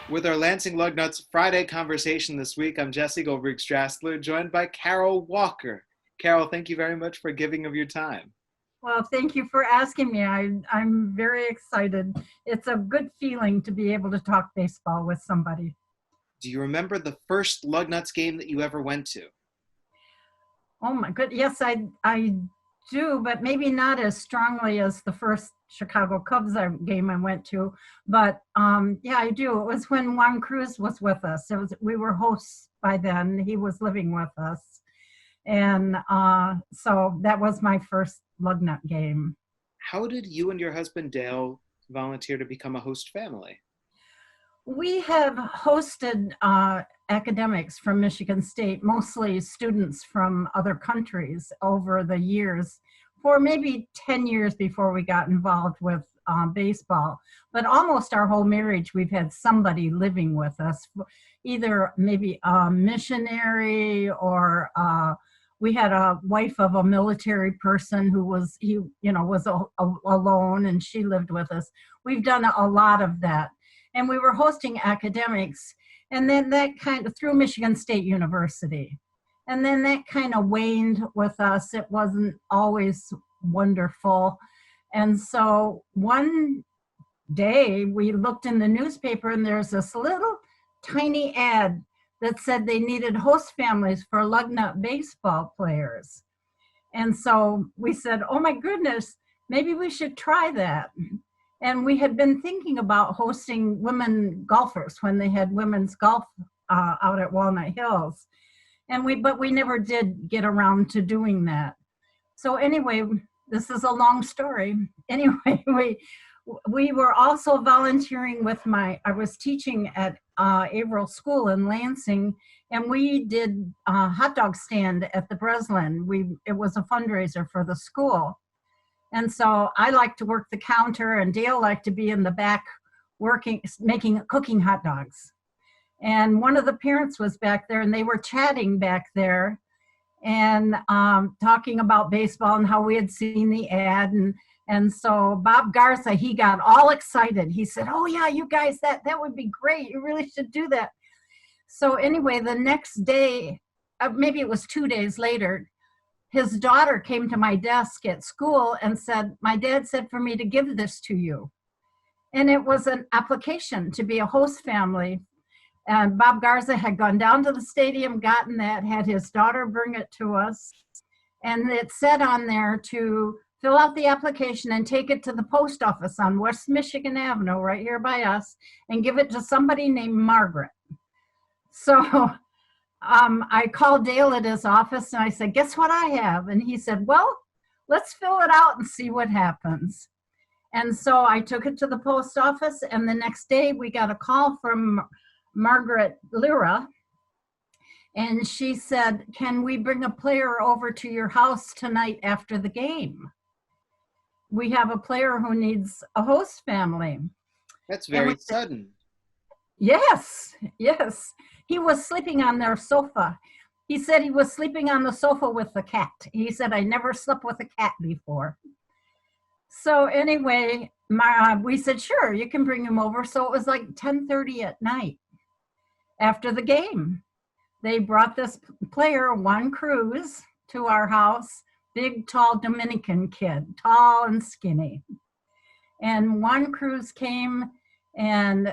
With our Lansing Lugnuts Friday conversation this week, I'm Jesse Goldberg-Strassler, joined by Carol Walker. Carol, thank you very much for giving of your time. Well, thank you for asking me. I'm very excited. It's a good feeling to be able to talk baseball with somebody. Do you remember the first Lugnuts game that you ever went to? Oh my good. Yes, I do, but maybe not as strongly as the first Chicago Cubs game I went to. But yeah, I do. It was when Juan Cruz was with us. We were hosts by then. He was living with us. And so that was my first Lugnut game. How did you and your husband Dale volunteer to become a host family? We have hosted academics from Michigan State, mostly students from other countries over the years, for maybe 10 years before we got involved with baseball. But almost our whole marriage, we've had somebody living with us, either maybe a missionary or we had a wife of a military person who was alone, and she lived with us. We've done a lot of that. And we were hosting academics, and then that kind of through Michigan State University. And then that kind of waned with us. It wasn't always wonderful. And so one day we looked in the newspaper, and there's this little tiny ad that said they needed host families for Lugnut baseball players. And so we said, oh my goodness, maybe we should try that. And we had been thinking about hosting women golfers when they had women's golf out at Walnut Hills. But we never did get around to doing that. So anyway, this is a long story. Anyway, we were also volunteering with I was teaching at Averill School in Lansing, and we did a hot dog stand at the Breslin. It was a fundraiser for the school. And so I liked to work the counter, and Dale liked to be in the back cooking hot dogs. And one of the parents was back there, and they were chatting back there and talking about baseball and how we had seen the ad. And so Bob Garza, he got all excited. He said, oh yeah, you guys, that would be great. You really should do that. So anyway, the next day, maybe it was 2 days later, his daughter came to my desk at school and said, my dad said for me to give this to you. And it was an application to be a host family. And Bob Garza had gone down to the stadium, gotten that, had his daughter bring it to us. And it said on there to fill out the application and take it to the post office on West Michigan Avenue, right here by us, and give it to somebody named Margaret. So I called Dale at his office, and I said, guess what I have? And he said, well, let's fill it out and see what happens. And so I took it to the post office, and the next day we got a call from Margaret Lyra, and she said, can we bring a player over to your house tonight after the game? We have a player who needs a host family. That's very sudden. Yes. He was sleeping on their sofa. He said he was sleeping on the sofa with the cat. He said, I never slept with a cat before. So anyway, we said, sure, you can bring him over. So it was like 10:30 at night after the game. They brought this player, Juan Cruz, to our house. Big, tall Dominican kid, tall and skinny. And Juan Cruz came, and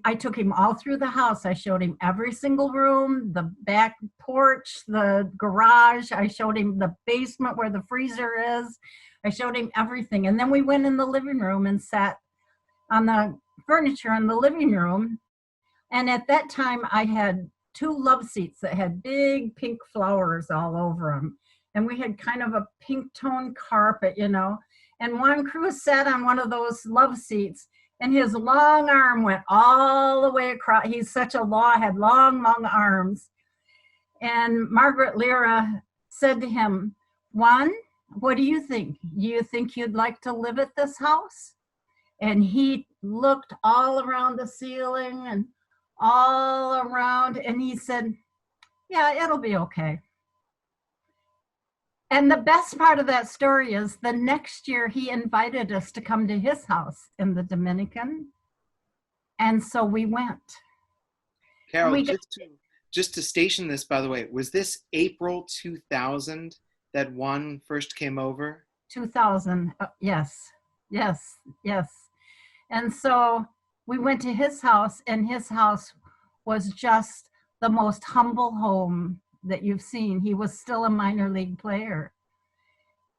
I took him all through the house. I showed him every single room, the back porch, the garage. I showed him the basement where the freezer is. I showed him everything. And then we went in the living room and sat on the furniture in the living room. And at that time, I had 2 love seats that had big pink flowers all over them. And we had kind of a pink tone carpet, And Juan Cruz sat on one of those love seats, and his long arm went all the way across. He's had long, long arms. And Margaret Lyra said to him, Juan, what do you think? Do you think you'd like to live at this house? And he looked all around the ceiling and all around, and he said, yeah, it'll be okay. And the best part of that story is the next year he invited us to come to his house in the Dominican. And so we went. Carol, we got just to station this, by the way, was this April 2000 that Juan first came over? 2000. Yes, yes, yes. And so we went to his house, and his house was just the most humble home that you've seen. He was still a minor league player,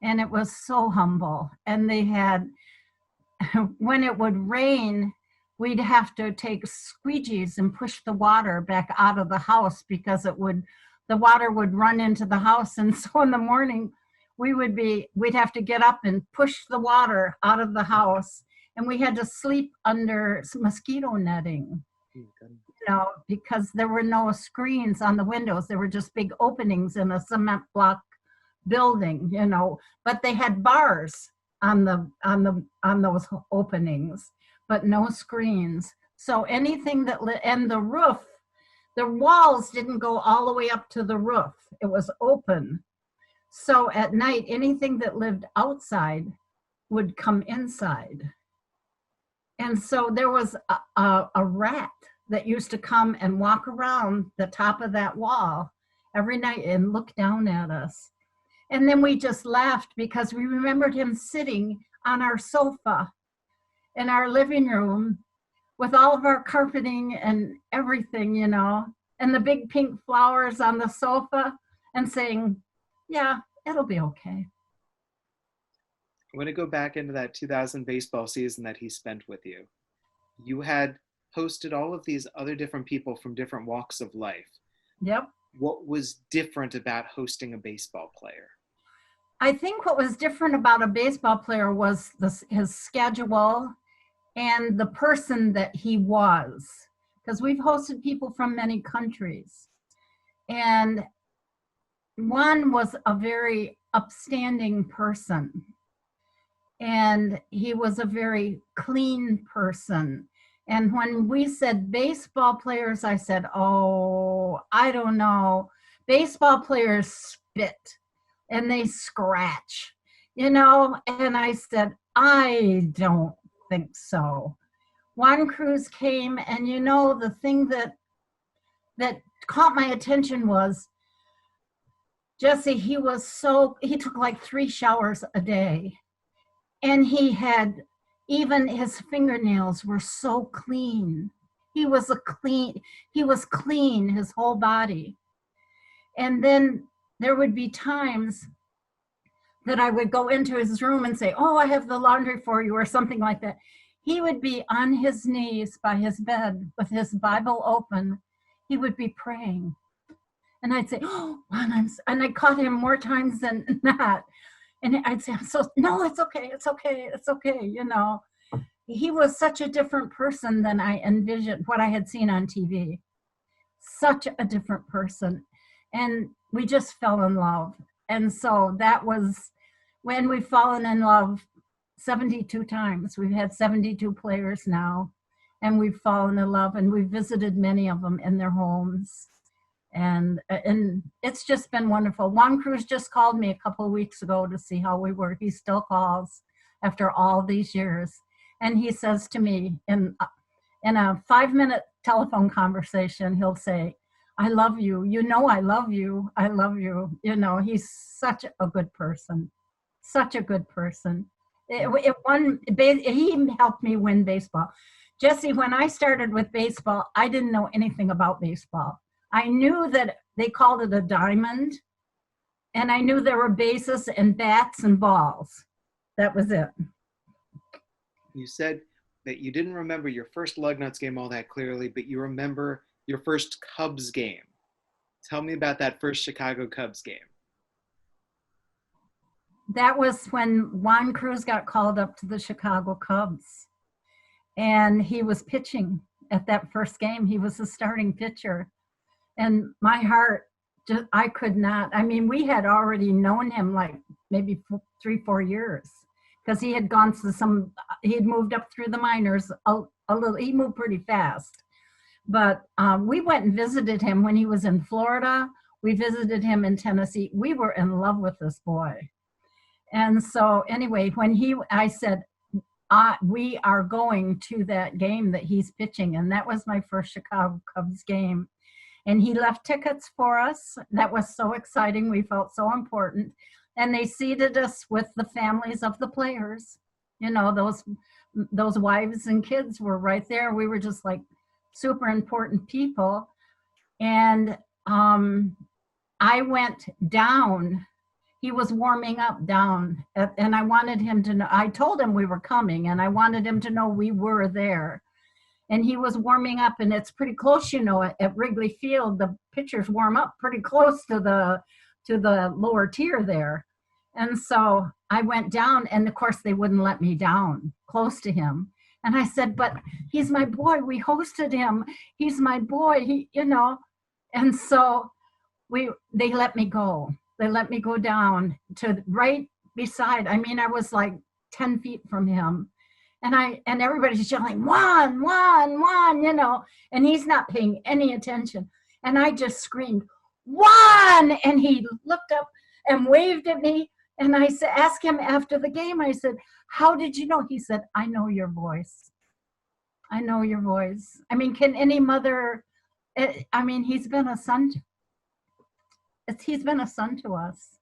and it was so humble. And they had, when it would rain, we'd have to take squeegees and push the water back out of the house because the water would run into the house. And so in the morning, we'd have to get up and push the water out of the house, and we had to sleep under mosquito netting, because there were no screens on the windows. There were just big openings in a cement block building, but they had bars on those openings, but no screens. So anything and the roof, the walls didn't go all the way up to the roof. It was open. So at night, anything that lived outside would come inside. And so there was a rat that used to come and walk around the top of that wall every night and look down at us. And then we just laughed because we remembered him sitting on our sofa in our living room with all of our carpeting and everything, and the big pink flowers on the sofa, and saying, yeah, it'll be okay. I want to go back into that 2000 baseball season that he spent with you. You had hosted all of these other different people from different walks of life. Yep. What was different about hosting a baseball player? I think what was different about a baseball player was his schedule and the person that he was. Because we've hosted people from many countries. And one was a very upstanding person. And he was a very clean person. And when we said baseball players, I said, oh, I don't know. Baseball players spit and they scratch, and I said, I don't think so. Juan Cruz came, and the thing that caught my attention was, Jesse, he took like 3 showers a day. And even his fingernails were so clean. He was clean, his whole body. And then there would be times that I would go into his room and say, oh, I have the laundry for you, or something like that. He would be on his knees by his bed with his Bible open. He would be praying. And I'd say, oh, Juan, and I caught him more times than not. And I'd say, no, it's okay. He was such a different person than I envisioned, what I had seen on TV. Such a different person. And we just fell in love. And so that was when we've fallen in love 72 times. We've had 72 players now, and we've fallen in love, and we've visited many of them in their homes. And it's just been wonderful. Juan Cruz just called me a couple of weeks ago to see how we were. He still calls after all these years. And he says to me in a 5-minute telephone conversation, he'll say, I love you. I love you. I love you. He's such a good person. Such a good person. He helped me win baseball. Jesse, when I started with baseball, I didn't know anything about baseball. I knew that they called it a diamond, and I knew there were bases and bats and balls. That was it. You said that you didn't remember your first Lugnuts game all that clearly, but you remember your first Cubs game. Tell me about that first Chicago Cubs game. That was when Juan Cruz got called up to the Chicago Cubs, and he was pitching at that first game. He was the starting pitcher. And my heart, I could not. I mean, we had already known him like maybe 3-4 years, because he had gone to he had moved up through the minors a little. He moved pretty fast. But we went and visited him when he was in Florida. We visited him in Tennessee. We were in love with this boy. And so anyway, I said, we are going to that game that he's pitching. And that was my first Chicago Cubs game. And he left tickets for us. That was so exciting. We felt so important. And they seated us with the families of the players. You know, those wives and kids were right there. We were just like super important people. And I went down. He was warming up down, and I wanted him to know. I told him we were coming, and I wanted him to know we were there. And he was warming up, and it's pretty close, you know, at Wrigley Field. The pitchers warm up pretty close to the lower tier there. And so I went down, and of course they wouldn't let me down close to him. And I said, but he's my boy. We hosted him. He's my boy. He, you know. And so they let me go. They let me go down to right beside. I mean, I was like 10 feet from him. And everybody's yelling, one, you know, and he's not paying any attention. And I just screamed, one! And he looked up and waved at me. And I said, asked him after the game, I said, how did you know? He said, I know your voice. I know your voice. I mean, can any mother, I mean, he's been a son to us,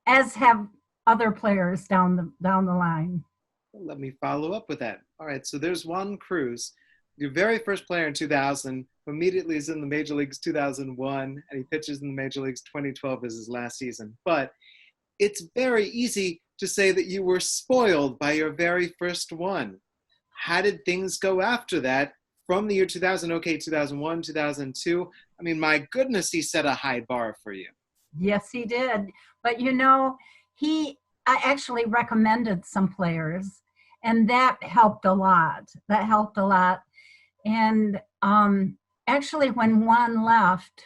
as have other players down the line. Let me follow up with that. All right, so there's Juan Cruz, your very first player in 2000, who immediately is in the Major Leagues 2001, and he pitches in the Major Leagues 2012 as his last season. But it's very easy to say that you were spoiled by your very first one. How did things go after that from the year 2000, okay, 2001, 2002? I mean, my goodness, he set a high bar for you. Yes, he did. But, you know, I actually recommended some players, and that helped a lot. And actually, when Juan left,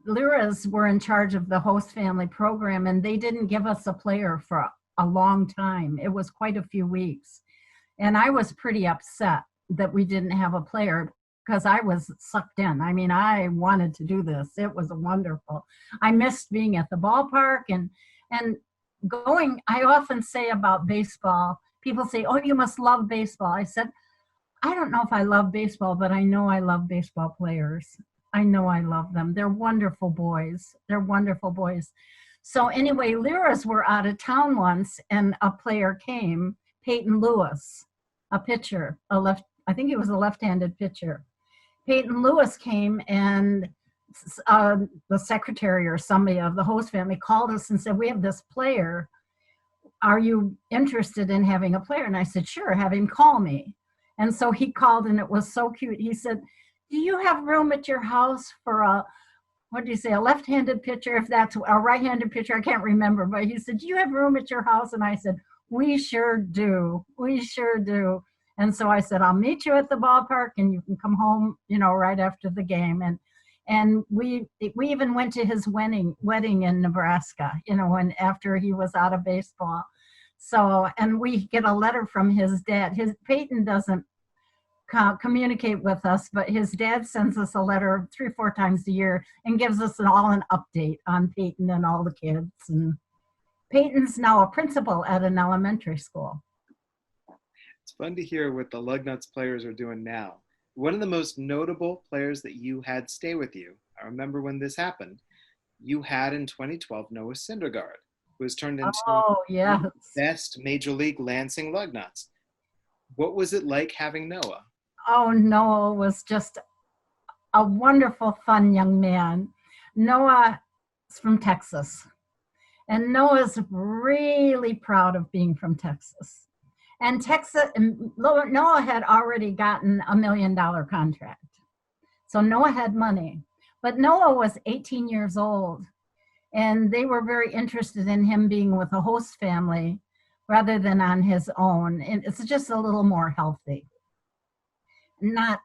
Lyras were in charge of the host family program, and they didn't give us a player for a long time. It was quite a few weeks. And I was pretty upset that we didn't have a player, because I was sucked in. I mean, I wanted to do this. It was wonderful. I missed being at the ballpark and going. I often say about baseball, people say, oh, you must love baseball. I said, I don't know if I love baseball, but I know I love baseball players. I know I love them. They're wonderful boys. So anyway, Lyras were out of town once, and a player came, Peyton Lewis, a pitcher, I think he was a left-handed pitcher. Peyton Lewis came, and the secretary or somebody of the host family called us and said, we have this player. Are you interested in having a player? And I said, sure, have him call me. And so he called, and it was so cute. He said, do you have room at your house for a left-handed pitcher? If that's a right-handed pitcher, I can't remember. But he said, do you have room at your house? And I said, we sure do. And so I said, I'll meet you at the ballpark, and you can come home, you know, right after the game. And we even went to his wedding in Nebraska, you know, after he was out of baseball. So, and we get a letter from his dad. Peyton doesn't communicate with us, but his dad sends us a letter 3 or 4 times a year and gives us an update on Peyton and all the kids. And Peyton's now a principal at an elementary school. It's fun to hear what the Lugnuts players are doing now. One of the most notable players that you had stay with you, I remember when this happened, you had in 2012 Noah Syndergaard, who was turned into the best Major League Lansing Lugnuts. What was it like having Noah? Oh, Noah was just a wonderful, fun young man. Noah is from Texas, and Noah's really proud of being from Texas. And Noah had already gotten $1 million contract. So Noah had money. But Noah was 18 years old, and they were very interested in him being with a host family rather than on his own. And it's just a little more healthy. Not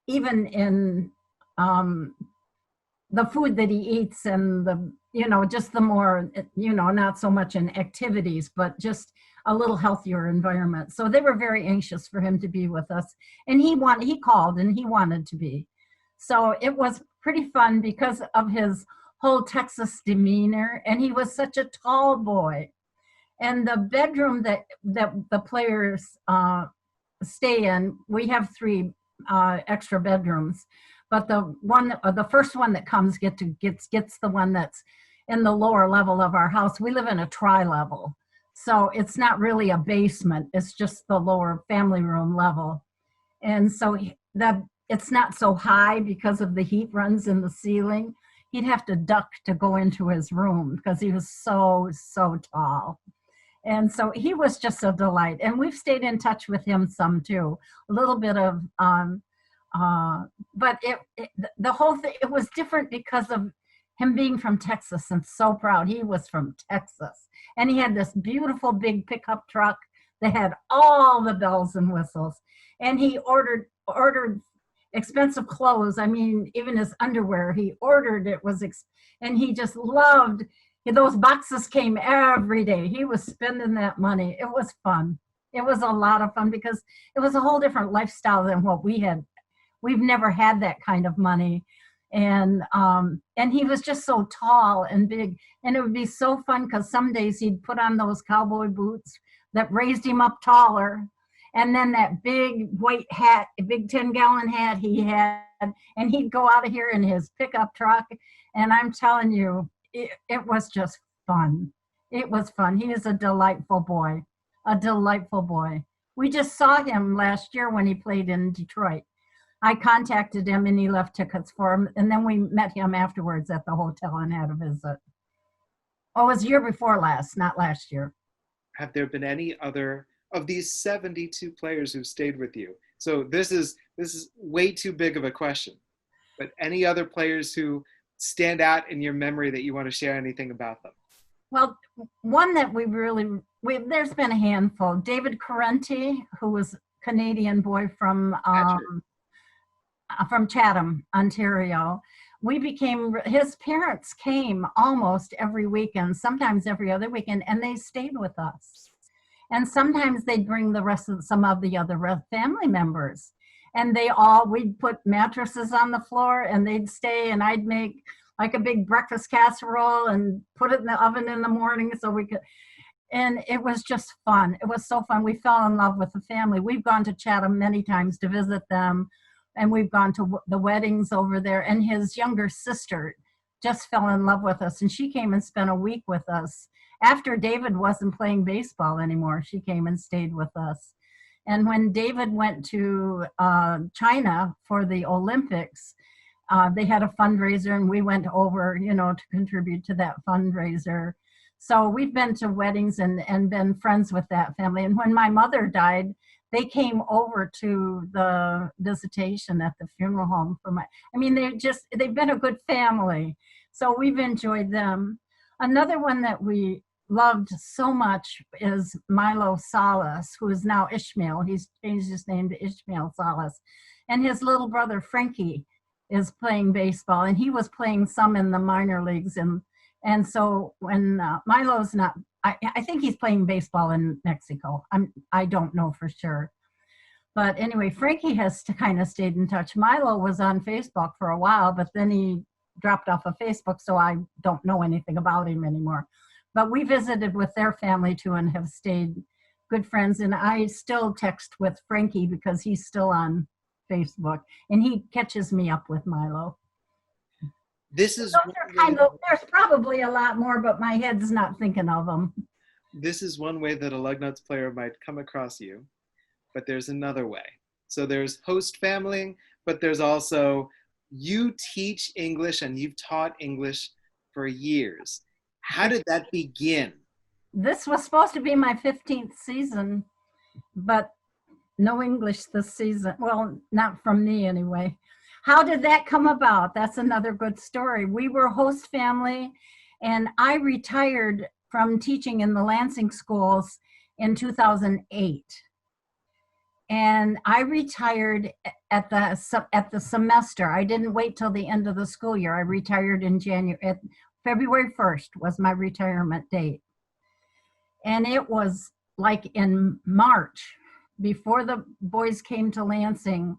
even in the food that he eats and just the more, not so much in activities, but just a little healthier environment. So they were very anxious for him to be with us. And he called and he wanted to be. So it was pretty fun because of his whole Texas demeanor. And he was such a tall boy. And the bedroom that the players stay in, we have three extra bedrooms, but the first one that comes gets the one that's in the lower level of our house. We live in a tri-level, so it's not really a basement. It's just the lower family room level, and so it's not so high because of the heat runs in the ceiling. He'd have to duck to go into his room because he was so tall. And so he was just a delight. And we've stayed in touch with him some too. A little bit of, but the whole thing, it was different because of him being from Texas and so proud. He was from Texas. And he had this beautiful big pickup truck that had all the bells and whistles. And he ordered expensive clothes. I mean, even his underwear, he ordered it and he just loved. Those boxes came every day. He was spending that money. It was fun. It was a lot of fun because it was a whole different lifestyle than what we had. We've never had that kind of money. And he was just so tall and big. And it would be so fun because some days he'd put on those cowboy boots that raised him up taller. And then that big white hat, a big 10-gallon hat he had. And he'd go out of here in his pickup truck. And I'm telling you, it was just fun. It was fun. He is a delightful boy, a delightful boy. We just saw him last year when he played in Detroit. I contacted him and he left tickets for him. And then we met him afterwards at the hotel and had a visit. Oh, it was the year before last, not last year. Have there been any other of these 72 players who stayed with you? So this is way too big of a question, but any other players who stand out in your memory that you want to share anything about them? Well, one that there's been a handful. David Correnti, who was a Canadian boy from Chatham, Ontario. His parents came almost every weekend, sometimes every other weekend, and they stayed with us. And sometimes they'd bring some of the other family members. And we'd put mattresses on the floor and they'd stay, and I'd make like a big breakfast casserole and put it in the oven in the morning so we could, and it was just fun. It was so fun. We fell in love with the family. We've gone to Chatham many times to visit them, and we've gone to the weddings over there, and his younger sister just fell in love with us, and she came and spent a week with us. After David wasn't playing baseball anymore, she came and stayed with us. And when David went to China for the Olympics, they had a fundraiser and we went over, to contribute to that fundraiser. So we've been to weddings and been friends with that family. And when my mother died, they came over to the visitation at the funeral home they've been a good family. So we've enjoyed them. Another one that we loved so much is Milo Salas, who is now Ishmael. He's changed his name to Ishmael Salas. And his little brother, Frankie, is playing baseball. And he was playing some in the minor leagues. And so when Milo's not, I think he's playing baseball in Mexico. I don't know for sure. But anyway, Frankie has kind of stayed in touch. Milo was on Facebook for a while, but then he dropped off of Facebook, so I don't know anything about him anymore. But we visited with their family too and have stayed good friends. And I still text with Frankie because he's still on Facebook and he catches me up with Milo. There's probably a lot more, but my head's not thinking of them. This is one way that a Lugnuts player might come across you, but there's another way. So there's host family, but there's also you teach English and you've taught English for years. How did that begin? This was supposed to be my 15th season, but no English this season. Well, not from me anyway. How did that come about? That's another good story. We were host family, and I retired from teaching in the Lansing schools in 2008. And I retired at the semester. I didn't wait till the end of the school year. I retired in February 1st was my retirement date. And it was like in March, before the boys came to Lansing,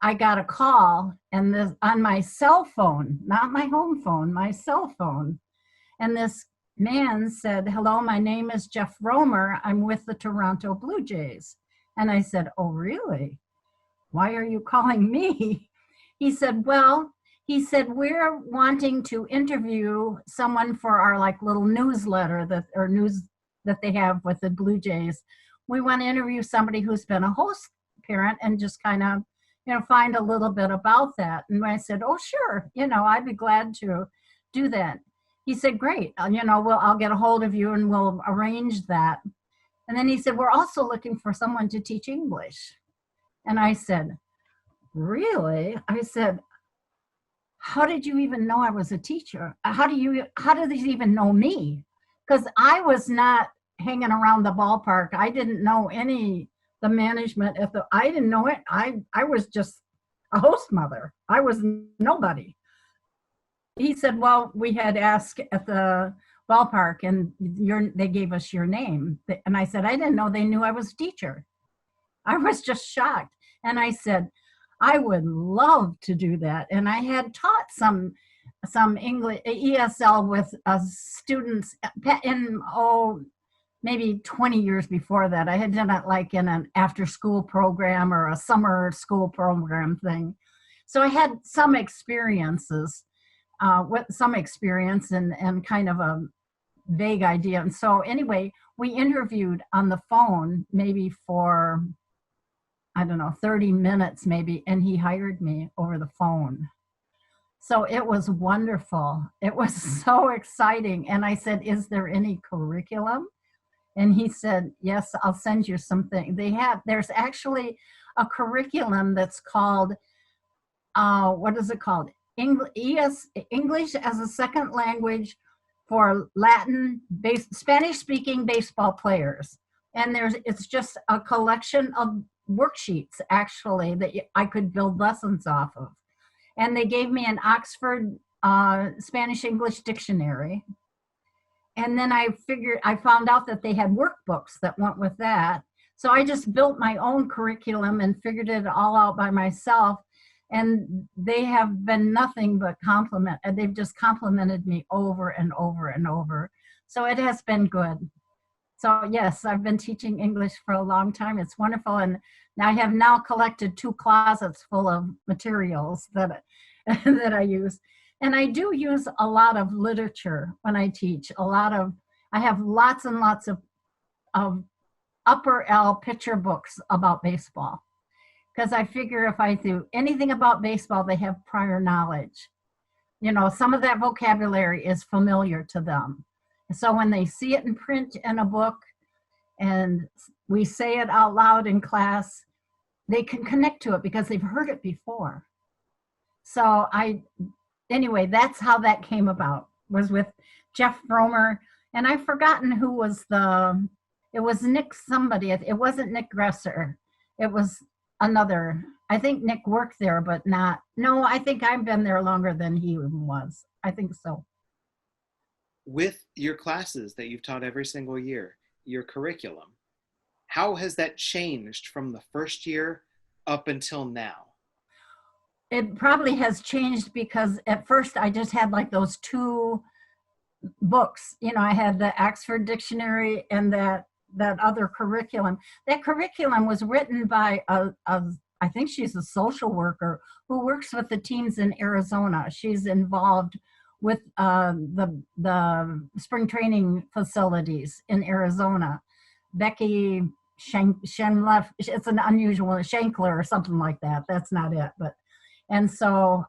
I got a call on my cell phone, not my home phone, my cell phone. And this man said, "Hello, my name is Jeff Romer. I'm with the Toronto Blue Jays." And I said, "Oh, really? Why are you calling me?" He said, "Well," he said, "we're wanting to interview someone for our like little newsletter that or news that they have with the Blue Jays. We want to interview somebody who's been a host parent and just kind of, find a little bit about that." And I said, "Oh, sure. I'd be glad to do that." He said, "Great. I'll get a hold of you and we'll arrange that." And then he said, "We're also looking for someone to teach English." And I said, "Really?" I said, "How did you even know I was a teacher? How did they even know me?" Because I was not hanging around the ballpark. I didn't know the management I didn't know it. I was just a host mother. I was nobody. He said, "Well, we had asked at the ballpark and they gave us your name." And I said, "I didn't know they knew I was a teacher." I was just shocked. And I said, "I would love to do that." And I had taught some English ESL with students in maybe 20 years before that. I had done it like in an after school program or a summer school program thing. So I had some experiences with some experience and kind of a vague idea. And so anyway, we interviewed on the phone maybe for, I don't know, 30 minutes maybe, and he hired me over the phone. So it was wonderful. It was so exciting. And I said, "Is there any curriculum?" And he said, "Yes, I'll send you something." There's actually a curriculum that's called, what is it called? English as a second language for Spanish-speaking baseball players. And it's just a collection of worksheets, actually, that I could build lessons off of. And they gave me an Oxford Spanish-English dictionary. And then I found out that they had workbooks that went with that. So I just built my own curriculum and figured it all out by myself. And they have been nothing but they've just complimented me over and over and over. So it has been good. So yes, I've been teaching English for a long time. It's wonderful. And I have now collected 2 closets full of materials that I use. And I do use a lot of literature when I teach. I have lots and lots of upper L picture books about baseball. Because I figure if I do anything about baseball, they have prior knowledge. Some of that vocabulary is familiar to them. So when they see it in print in a book and we say it out loud in class, they can connect to it because they've heard it before. So anyway, that's how that came about, was with Jeff Romer. And I've forgotten who was it was Nick somebody. It wasn't Nick Gresser. It was another. I think Nick worked there, but no, I think I've been there longer than he was. I think so. With your classes that you've taught every single year, your curriculum, how has that changed from the first year up until now? It probably has changed because at first I just had like those 2 books. I had the Oxford Dictionary and that other curriculum. That curriculum was written by I think she's a social worker who works with the teams in Arizona. She's involved with the spring training facilities in Arizona. Becky Shenlef, it's an unusual, Shankler or something like that. That's not it. And so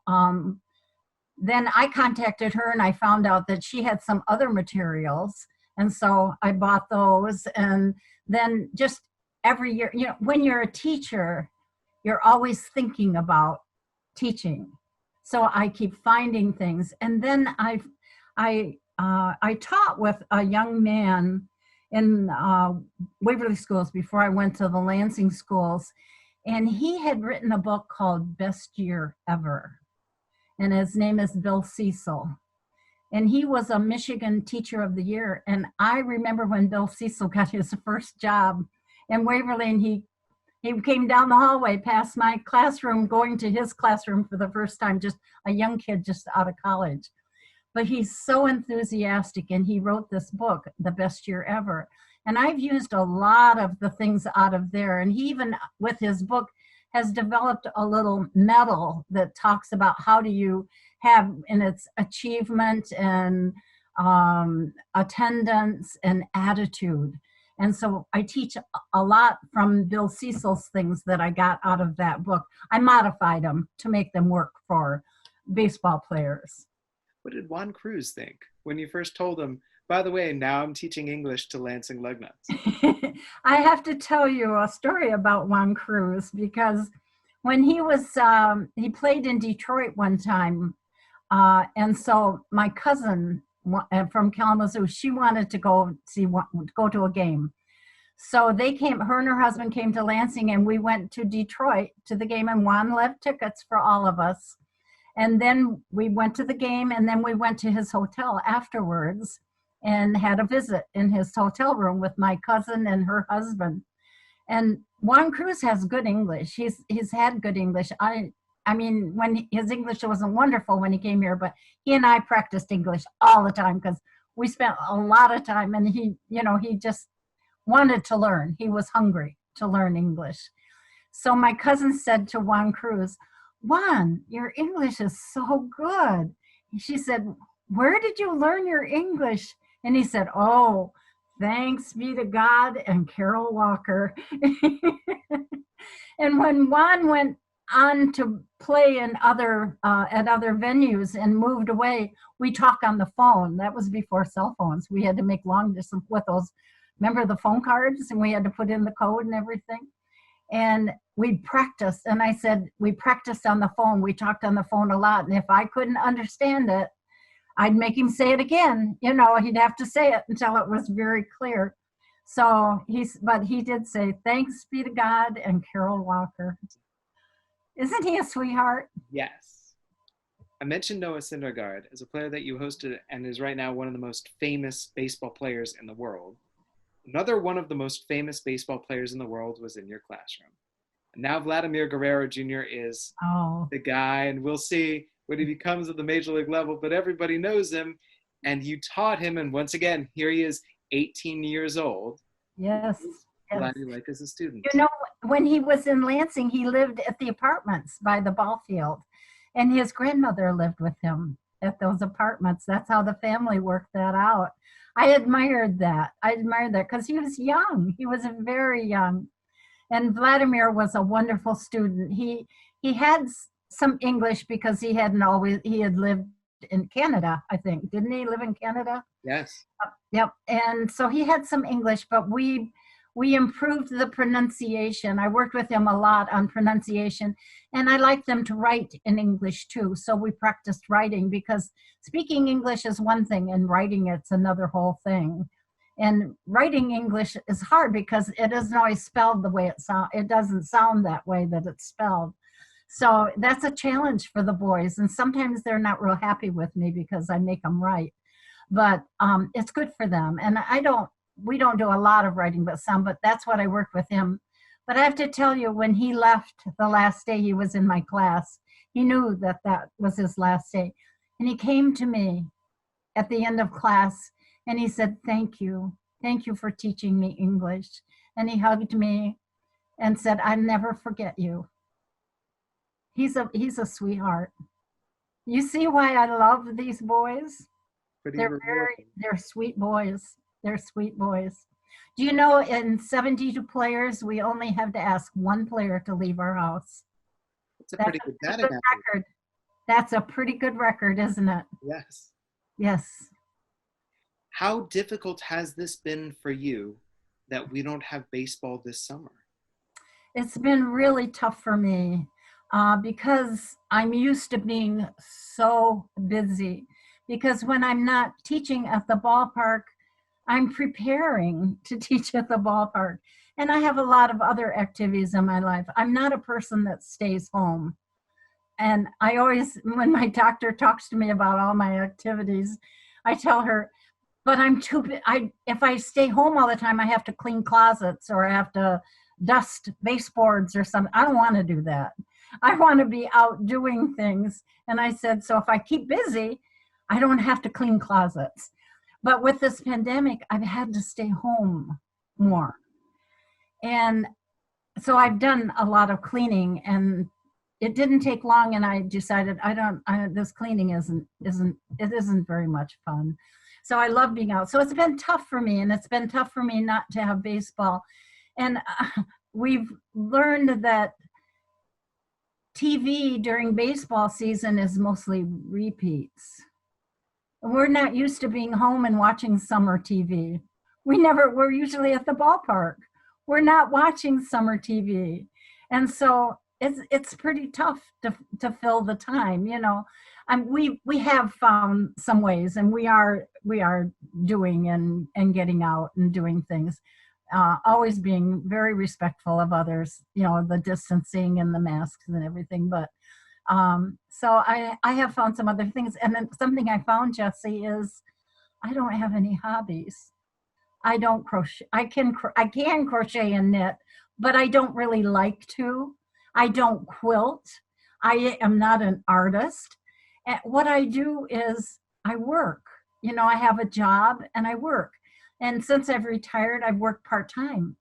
then I contacted her and I found out that she had some other materials. And so I bought those. And then just every year, when you're a teacher, you're always thinking about teaching. So I keep finding things. And then I taught with a young man in Waverly schools before I went to the Lansing schools. And he had written a book called Best Year Ever. And his name is Bill Cecil. And he was a Michigan Teacher of the Year. And I remember when Bill Cecil got his first job in Waverly, and he came down the hallway past my classroom, going to his classroom for the first time, just a young kid just out of college. but he's so enthusiastic, and he wrote this book, The Best Year Ever. And I've used a lot of the things out of there. And he even, with his book, has developed a little medal that talks about how do you have in its achievement and attendance and attitude. And so I teach a lot from Bill Cecil's things that I got out of that book. I modified them to make them work for baseball players. What did Juan Cruz think when you first told him, by the way, now I'm teaching English to Lansing Lugnuts? I have to tell you a story about Juan Cruz, because when he was, he played in Detroit one time. And so my cousin from Kalamazoo, she wanted to go to a game. So they came, her and her husband came to Lansing, and we went to Detroit to the game, and Juan left tickets for all of us. And then we went to the game, and then we went to his hotel afterwards and had a visit in his hotel room with my cousin and her husband. And Juan Cruz has good English. He's had good English. I mean, when his English wasn't wonderful when he came here, but he and I practiced English all the time because we spent a lot of time, and he just wanted to learn. He was hungry to learn English. So my cousin said to Juan Cruz, "Juan, your English is so good." She said, "Where did you learn your English?" And he said, "Oh, thanks be to God and Carol Walker." And when Juan went on to play in other at other venues and moved away, we talk on the phone. That was before cell phones. We had to make long distance with those, remember the phone cards, and we had to put in the code and everything. And we practiced, and I said, we practiced on the phone. We talked on the phone a lot, and if I couldn't understand it, I'd make him say it again. He'd have to say it until it was very clear. So but he did say, "Thanks be to God and Carol Walker." Isn't he a sweetheart? Yes. I mentioned Noah Syndergaard as a player that you hosted and is right now one of the most famous baseball players in the world. Another one of the most famous baseball players in the world was in your classroom. And now Vladimir Guerrero Jr. is the guy, and we'll see what he becomes at the major league level, but everybody knows him, and you taught him, and once again, here he is, 18 years old. Yes. Glad you like as a student. When he was in Lansing, he lived at the apartments by the ball field, and his grandmother lived with him at those apartments. That's how the family worked that out. I admired that because he was young. He was very young. And Vladimir was a wonderful student. He had some English because he had lived in Canada, I think. Didn't he live in Canada? Yes. Yep. And so he had some English, but we improved the pronunciation. I worked with him a lot on pronunciation, and I like them to write in English too. So we practiced writing, because speaking English is one thing and writing it's another whole thing. And writing English is hard because it isn't always spelled the way it sounds. It doesn't sound that way that it's spelled. So that's a challenge for the boys. And sometimes they're not real happy with me because I make them write. But it's good for them. And we don't do a lot of writing, but that's what I work with him. But I have to tell you, when he left the last day he was in my class, he knew that was his last day. And he came to me at the end of class, and he said, "Thank you. Thank you for teaching me English." And he hugged me and said, "I'll never forget you." He's a sweetheart. You see why I love these boys? They're sweet boys. They're sweet boys. Do you know, in 72 players, we only have to ask one player to leave our house? That's a pretty good record. That's a pretty good record, isn't it? Yes. Yes. How difficult has this been for you that we don't have baseball this summer? It's been really tough for me because I'm used to being so busy. Because when I'm not teaching at the ballpark, I'm preparing to teach at the ballpark. And I have a lot of other activities in my life. I'm not a person that stays home. And I always, when my doctor talks to me about all my activities, I tell her, but if I stay home all the time, I have to clean closets or I have to dust baseboards or something. I don't want to do that. I want to be out doing things. And I said, so if I keep busy, I don't have to clean closets. But with this pandemic, I've had to stay home more. And so I've done a lot of cleaning, and it didn't take long, and I decided this cleaning isn't very much fun. So I love being out. So it's been tough for me, and it's been tough for me not to have baseball. And we've learned that TV during baseball season is mostly repeats. We're not used to being home and watching summer TV. We're usually at the ballpark. We're not watching summer TV. And so it's pretty tough to fill the time, you know. We have found some ways, and we are doing and getting out and doing things, always being very respectful of others, you know, the distancing and the masks and everything. But so I have found some other things. And then something I found, Jesse, is I don't have any hobbies. I don't crochet. I can crochet and knit, but I don't really like to. I don't quilt. I am not an artist. And what I do is I work. You know, I have a job and I work. And since I've retired, I've worked part-time.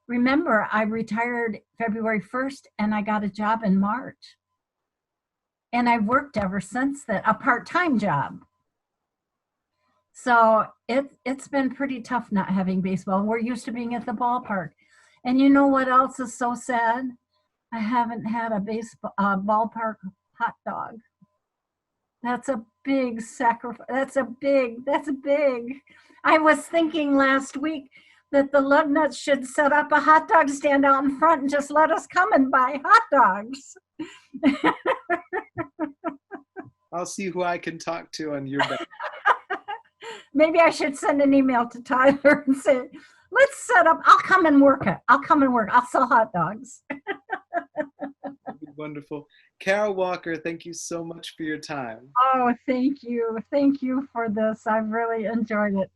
Remember, I retired February 1st and I got a job in March. And I've worked ever since then, a part-time job. So it's been pretty tough not having baseball. We're used to being at the ballpark. And you know what else is so sad? I haven't had a ballpark hot dog. That's a big sacrifice. That's big. I was thinking last week that the Lugnuts should set up a hot dog stand out in front and just let us come and buy hot dogs. I'll see who I can talk to on your behalf. Maybe I should send an email to Tyler and say, let's set up, I'll come and work it. I'll sell hot dogs. Wonderful. Carol Walker, thank you so much for your time. Oh, thank you. Thank you for this. I've really enjoyed it.